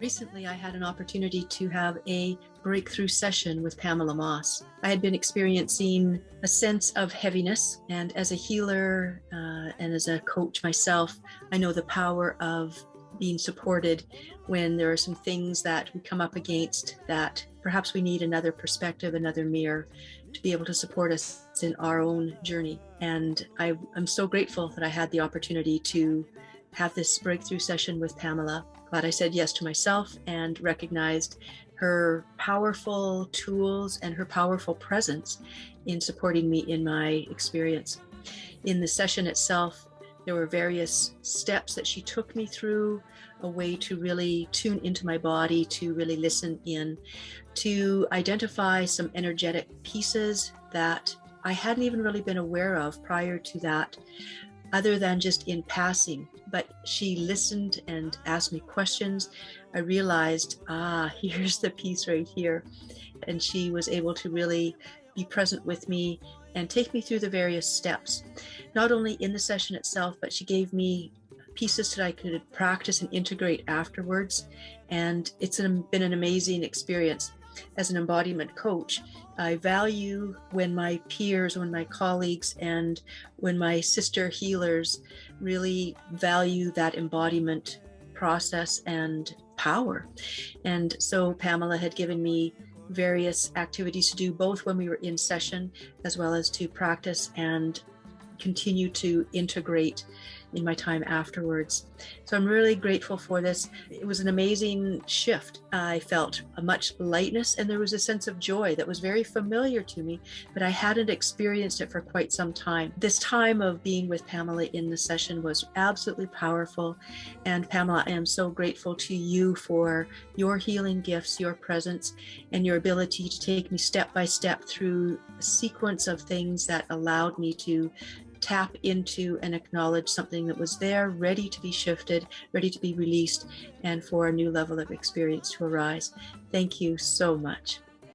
Recently, I had an opportunity to have a breakthrough session with Pamela Moss. I had been experiencing a sense of heaviness, and as a healer and as a coach myself, I know the power of being supported when there are some things that we come up against that perhaps we need another perspective, another mirror to be able to support us in our own journey. And I'm so grateful that I had the opportunity to have this breakthrough session with Pamela. Glad I said yes to myself and recognized her powerful tools and her powerful presence in supporting me in my experience. In the session itself, there were various steps that she took me through, a way to really tune into my body, to really listen in, to identify some energetic pieces that I hadn't even really been aware of prior to that, other than just in passing. But she listened and asked me questions. I realized, here's the piece right here. And she was able to really be present with me and take me through the various steps, not only in the session itself, but she gave me pieces that I could practice and integrate afterwards. And it's been an amazing experience. As an embodiment coach, I value when my peers, when my colleagues, and when my sister healers really value that embodiment process and power. And so Pamela had given me various activities to do, both when we were in session, as well as to practice and continue to integrate in my time afterwards. So I'm really grateful for this. It was an amazing shift. I felt a much lightness, and there was a sense of joy that was very familiar to me, but I hadn't experienced it for quite some time. This time of being with Pamela in the session was absolutely powerful. And Pamela, I am so grateful to you for your healing gifts, your presence, and your ability to take me step by step through a sequence of things that allowed me to tap into and acknowledge something that was there, ready to be shifted, ready to be released, and for a new level of experience to arise. Thank you so much.